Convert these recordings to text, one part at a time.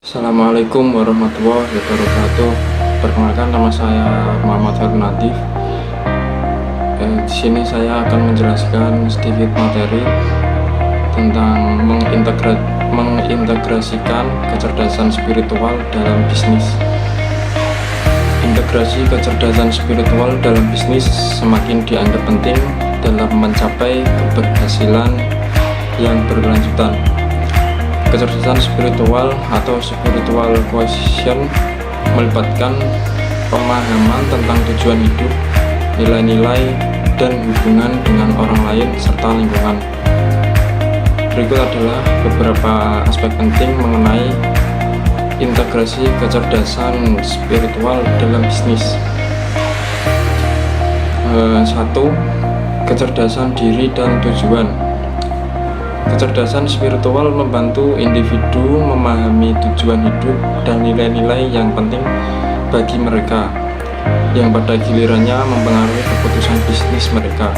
Assalamualaikum warahmatullahi wabarakatuh. Perkenalkan, nama saya Muhammad Harun Nadif. Di sini saya akan menjelaskan sedikit materi tentang mengintegrasikan kecerdasan spiritual dalam bisnis. Integrasi kecerdasan spiritual dalam bisnis semakin dianggap penting dalam mencapai keberhasilan yang berkelanjutan. Kecerdasan spiritual atau spiritual quotient melibatkan pemahaman tentang tujuan hidup, nilai-nilai, dan hubungan dengan orang lain serta lingkungan. Berikut adalah beberapa aspek penting mengenai integrasi kecerdasan spiritual dalam bisnis. 1. Kecerdasan diri dan tujuan. Kecerdasan spiritual membantu individu memahami tujuan hidup dan nilai-nilai yang penting bagi mereka, yang pada gilirannya mempengaruhi keputusan bisnis mereka.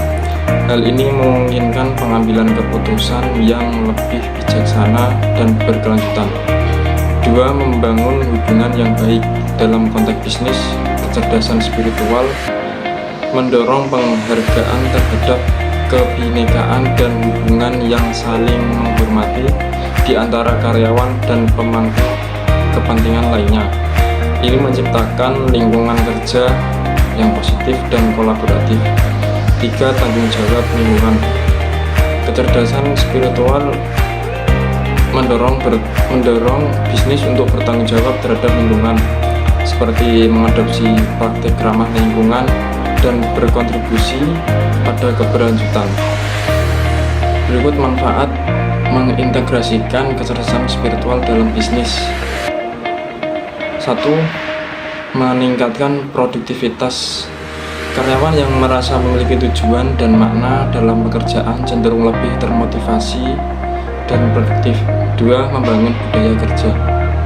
Hal ini memungkinkan pengambilan keputusan yang lebih bijaksana dan berkelanjutan. 2. Membangun hubungan yang baik. Dalam konteks bisnis, kecerdasan spiritual mendorong penghargaan terhadap kebinekaan dan hubungan yang saling menghormati di antara karyawan dan pemangku kepentingan lainnya. Ini menciptakan lingkungan kerja yang positif dan kolaboratif. 3. Tanggung jawab lingkungan. Kecerdasan spiritual mendorong bisnis untuk bertanggung jawab terhadap lingkungan, seperti mengadopsi praktik ramah lingkungan dan berkontribusi pada keberlanjutan. Berikut manfaat mengintegrasikan kecerdasan spiritual dalam bisnis. 1. Meningkatkan produktivitas. Karyawan yang merasa memiliki tujuan dan makna dalam pekerjaan cenderung lebih termotivasi dan produktif. 2. Membangun budaya kerja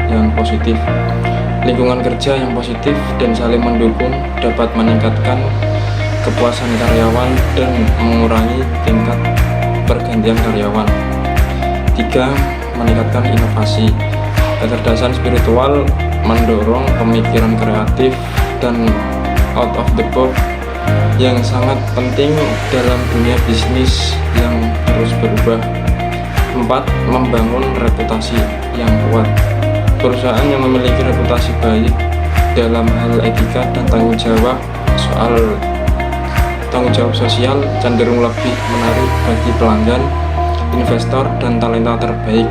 yang positif. Lingkungan kerja yang positif dan saling mendukung dapat meningkatkan kepuasan karyawan dan mengurangi tingkat pergantian karyawan. 3. Meningkatkan inovasi. Kecerdasan spiritual mendorong pemikiran kreatif dan out of the box yang sangat penting dalam dunia bisnis yang terus berubah. 4. Membangun reputasi yang kuat. Perusahaan yang memiliki reputasi baik dalam hal etika dan tanggung jawab sosial cenderung lebih menarik bagi pelanggan, investor, dan talenta terbaik.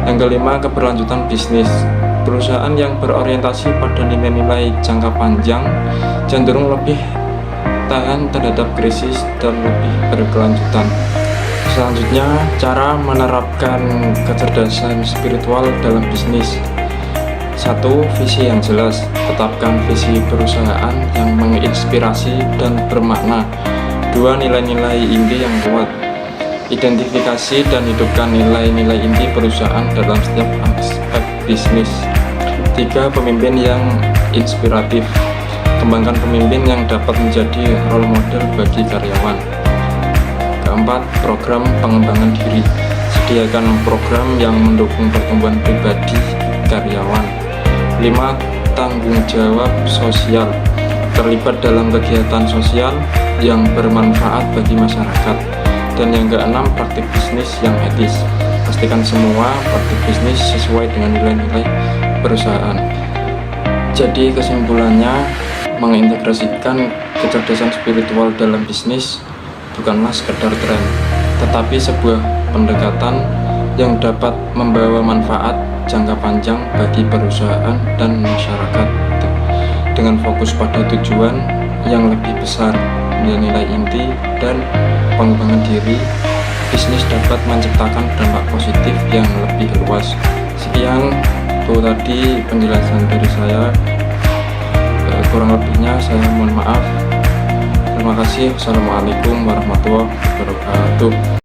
Yang kelima, keberlanjutan bisnis. Perusahaan yang berorientasi pada nilai-nilai jangka panjang cenderung lebih tahan terhadap krisis dan lebih berkelanjutan. Selanjutnya, cara menerapkan kecerdasan spiritual dalam bisnis. 1. Visi yang jelas. Tetapkan visi perusahaan yang menginspirasi dan bermakna. 2. Nilai-nilai inti yang kuat. Identifikasi dan hidupkan nilai-nilai inti perusahaan dalam setiap aspek bisnis. 3. Pemimpin yang inspiratif. Kembangkan pemimpin yang dapat menjadi role model bagi karyawan. 4. Program pengembangan diri. Sediakan program yang mendukung pertumbuhan pribadi karyawan. 5. Tanggung jawab sosial. Terlibat dalam kegiatan sosial yang bermanfaat bagi masyarakat. Dan yang keenam, praktik bisnis yang etis. Pastikan semua praktik bisnis sesuai dengan nilai-nilai perusahaan. Jadi kesimpulannya, mengintegrasikan kecerdasan spiritual dalam bisnis bukanlah sekedar tren, tetapi sebuah pendekatan yang dapat membawa manfaat jangka panjang bagi perusahaan dan masyarakat. Dengan fokus pada tujuan yang lebih besar, nilai-nilai inti, dan pengembangan diri, bisnis dapat menciptakan dampak positif yang lebih luas. Sekian itu tadi penjelasan dari saya. Kurang lebihnya saya mohon maaf. Terima kasih. Wassalamualaikum warahmatullahi wabarakatuh.